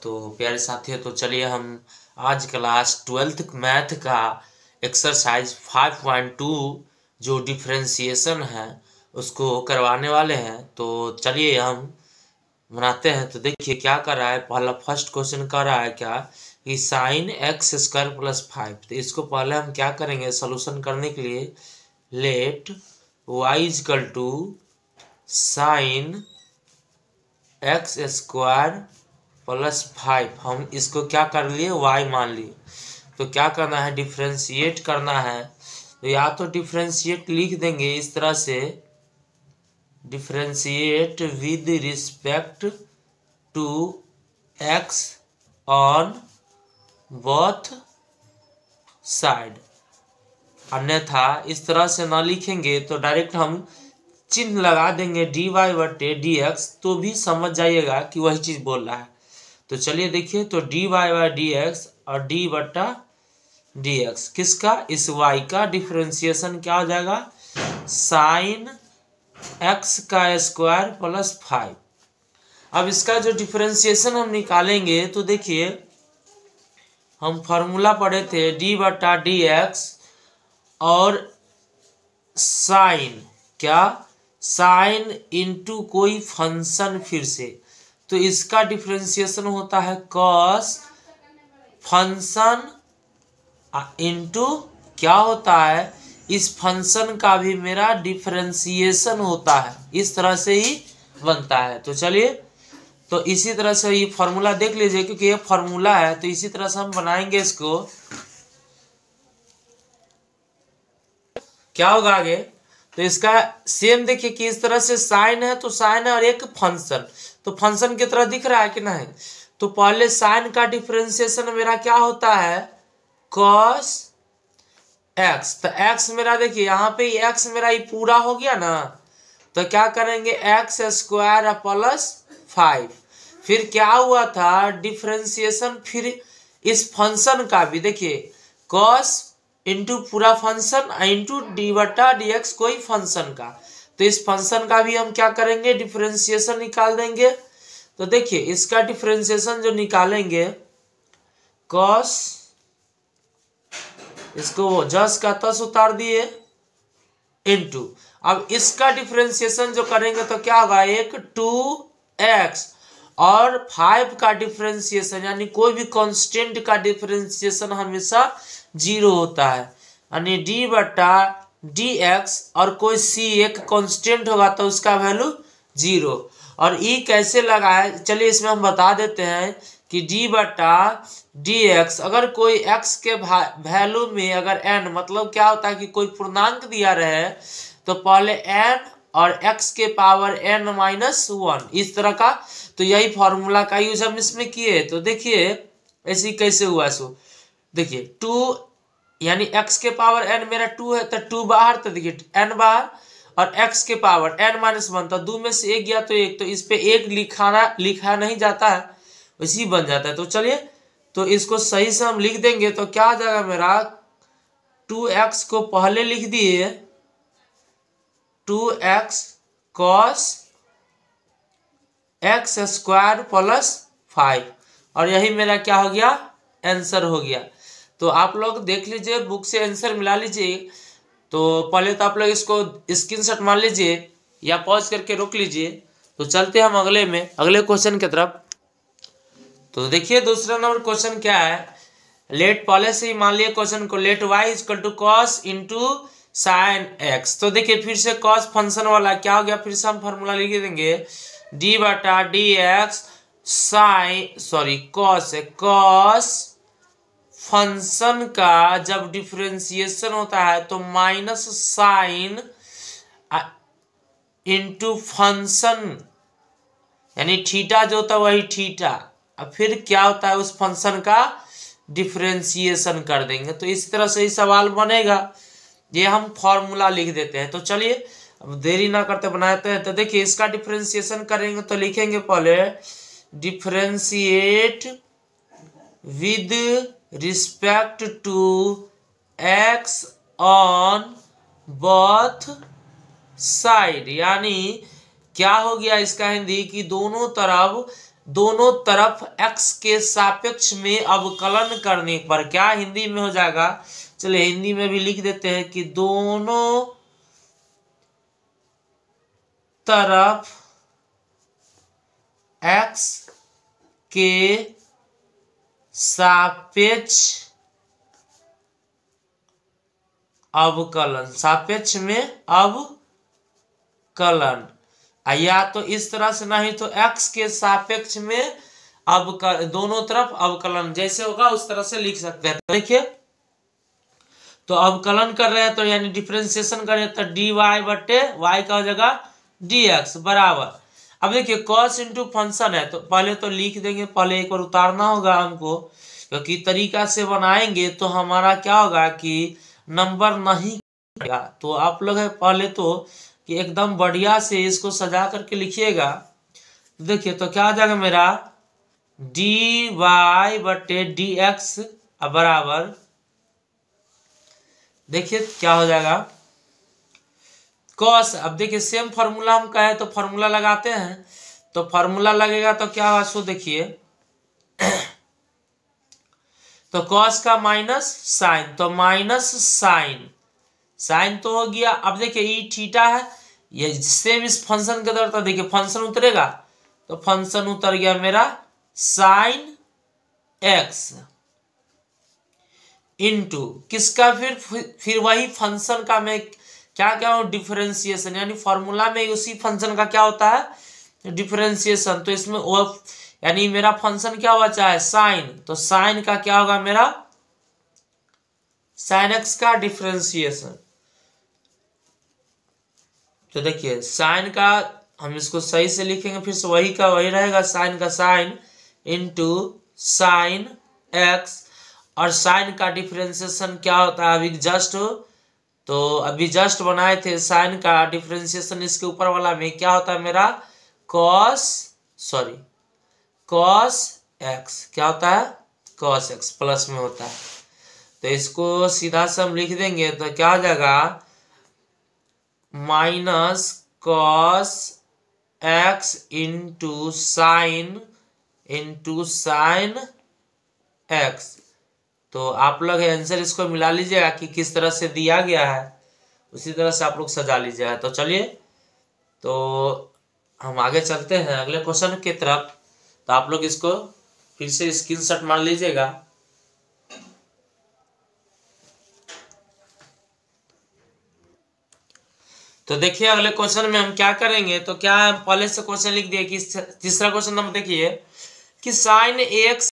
तो प्यारे साथियों, तो चलिए हम आज क्लास 12th मैथ का एक्सरसाइज 5.2 जो डिफरेंशिएशन है उसको करवाने वाले हैं। तो चलिए हम बनाते हैं। तो देखिए क्या कर रहा है। पहला फर्स्ट क्वेश्चन कर रहा है क्या कि साइन एक्स स्क्वायर प्लस 5। तो इसको पहले हम क्या करेंगे सोल्यूशन करने के लिए, let Y equal to sine X square plus 5। हम इसको क्या कर लिए, y मान लिए। तो क्या करना है, डिफ्रेंशिएट करना है। तो या तो डिफ्रेंशिएट लिख देंगे इस तरह से, differentiate with respect to x on both side. अन्यथा इस तरह से ना लिखेंगे तो डायरेक्ट हम चिन्ह लगा देंगे dy बटे dx, तो भी समझ जाइएगा कि वही चीज बोल रहा है। तो चलिए देखिए, तो dy बाई dx और d बटा dx किसका, इस y का डिफरेंशिएशन क्या हो जाएगा, साइन x का स्क्वायर प्लस 5। अब इसका जो डिफरेंशिएशन हम निकालेंगे तो देखिए हम फॉर्मूला पढ़े थे d बटा dx और साइन क्या, साइन इंटू कोई फंक्शन, फिर से तो इसका डिफरेंशिएशन होता है कॉस फंक्शन इंटू क्या होता है, इस फंक्शन का भी मेरा डिफरेंशिएशन होता है। इस तरह से ही बनता है। तो चलिए, तो इसी तरह से ये फॉर्मूला देख लीजिए, क्योंकि ये फॉर्मूला है तो इसी तरह से हम बनाएंगे इसको। क्या होगा आगे, तो इसका सेम देखिए कि इस तरह से साइन है तो साइन है और एक फंक्शन, तो फंक्शन की तरह दिख रहा है कि नहीं। तो पहले साइन का डिफरेंशिएशन मेरा क्या होता है, कॉस एक्स। तो एक्स मेरा देखिए यहाँ पे एक्स मेरा ये पूरा हो गया ना, तो क्या करेंगे एक्स स्क्वायर प्लस 5। फिर क्या हुआ था डिफरेंशिएशन, फिर इस फंक्शन का भी देखिए कॉस इंटू पूरा फंक्शन इंटू डी बटा डी एक्स कोई फंक्शन का। तो इस फंक्शन का भी हम क्या करेंगे, डिफरेंशिएशन निकाल देंगे। तो देखिए इसका डिफरेंशिएशन जो निकालेंगे, कॉस, इसको जस का तस उतार दिए, इंटू, अब इसका डिफरेंशिएशन जो करेंगे तो क्या होगा, एक 2x और 5 का डिफरेंशिएशन, यानी कोई भी कांस्टेंट का डिफरेंशिएशन हमेशा 0 होता है, यानी d बटा dx और कोई c एक कांस्टेंट होगा तो उसका वैल्यू 0। और e कैसे लगाए, चलिए इसमें हम बता देते हैं कि d बटा dx अगर कोई x के वैल्यू में अगर n, मतलब क्या होता है कि कोई पूर्णांक दिया रहे तो पहले n और x के पावर n माइनस 1, इस तरह का। तो यही फॉर्मूला का यूज हम इसमें किए। तो देखिए ऐसे कैसे हुआ, सो देखिए 2 यानी x के पावर n मेरा 2 है तो 2 बाहर, तो देखिए n बाहर, और x के पावर n माइनस 1, तो 2 में से 1 गया तो 1, तो इस पे 1 लिखा नहीं जाता है, वैसे ही बन जाता है। तो चलिए, तो इसको सही से हम लिख देंगे तो क्या आ जाएगा मेरा, 2x को पहले लिख दिए 2x cos x square plus 5, और यही मेरा क्या हो गया, आंसर हो गया। तो आप लोग देख लीजिए, बुक से आंसर मिला लीजिए। तो पहले तो आप लोग इसको स्क्रीनशॉट मार लीजिए या पॉज करके रोक लीजिए। तो चलते हम अगले क्वेश्चन की तरफ। तो देखिए दूसरा नंबर क्वेश्चन क्या है, लेट, पहले से ही मान लिया क्वेश्चन को, let Y equal to cos into sine X. तो देखिए फिर से कॉस फंक्शन वाला क्या हो गया, फिर से हम फॉर्मूला लिख देंगे डी बटा डी एक्स कॉस फंक्शन का जब डिफरेंशिएशन होता है तो माइनस साइन इंटू फंक्शन, यानी थीटा जो होता है वही थीटा, अब फिर क्या होता है उस फंक्शन का डिफरेंशिएशन कर देंगे। तो इस तरह से ही सवाल बनेगा, ये हम फॉर्मूला लिख देते हैं। तो चलिए अब देरी ना करते बनाते हैं। तो देखिए इसका डिफरेंशिएशन करेंगे तो लिखेंगे पहले differentiate with respect to x on both side, यानी क्या हो गया इसका हिंदी कि दोनों तरफ दोनों तरफ x के सापेक्ष में अवकलन करने पर क्या हिंदी में हो जाएगा, चलिए हिंदी में भी लिख देते हैं कि दोनों तरफ x के सापेक्ष अवकलन, सापेक्ष में अवकलन, या तो इस तरह से नहीं तो x के सापेक्ष में अवकलन, दोनों तरफ अवकलन जैसे होगा उस तरह से लिख सकते हैं। तो देखिए, तो अवकलन कर रहे हैं तो यानी डिफरेंशिएशन कर रहे हैं तो dy बटे y का हो जाएगा dx बराबर। अब देखिए cos इंटू फंक्शन है तो पहले तो लिख देंगे, पहले एक बार उतारना होगा हमको, क्योंकि तरीका से बनाएंगे तो हमारा क्या होगा कि नंबर नहीं आएगा। तो आप लोग है पहले तो कि एकदम बढ़िया से इसको सजा करके लिखिएगा। देखिए तो क्या आ जाएगा मेरा dy बटे dx बराबर, देखिए क्या हो जाएगा cos। अब देखिए सेम फार्मूला हम कहे तो फार्मूला लगाते हैं, तो फार्मूला लगेगा तो क्या होगा सो देखिए तो cos का माइनस साइन, तो माइनस साइन, साइन तो हो गया। अब देखिए ई थीटा है, ये सेम इस फंक्शन के तरफ, देखिए फंक्शन उतरेगा तो फंक्शन उतर गया मेरा साइन एक्स इनटू किसका, फिर वही फंक्शन का मैं क्या क्या हूं डिफरेंशिएशन, यानी फॉर्मूला में उसी फंक्शन का क्या होता है डिफरेंशिएशन। तो इसमें वो यानी मेरा फंक्शन क्या बचा है साइन, तो साइन का क्या होगा मेरा साइन एक्स का डिफरेंशिएशन। तो देखिए साइन का हम इसको सही से लिखेंगे, फिर से वही का वही रहेगा, साइन का साइन इंटू साइन एक्स, और साइन का डिफरेंशिएशन क्या होता है अभी जस्ट, तो अभी जस्ट बनाए थे साइन का डिफरेंशिएशन, इसके ऊपर वाला में क्या होता है मेरा कॉस एक्स, क्या होता है कॉस एक्स प्लस में होता है। तो इसको सीधा से हम लिख देंगे तो क्या हो जाएगा minus cos x into sine X. तो आप लोग आंसर इसको मिला लीजिएगा कि किस तरह से दिया गया है, उसी तरह से आप लोग सजा लीजिएगा। तो चलिए तो हम आगे चलते हैं अगले क्वेश्चन की तरफ। तो आप लोग इसको फिर से स्क्रीनशॉट मार लीजिएगा। तो देखिए अगले क्वेश्चन में हम क्या करेंगे, तो क्या पहले से क्वेश्चन लिख दिए कि तीसरा क्वेश्चन नंबर देखिए कि साइन एक्स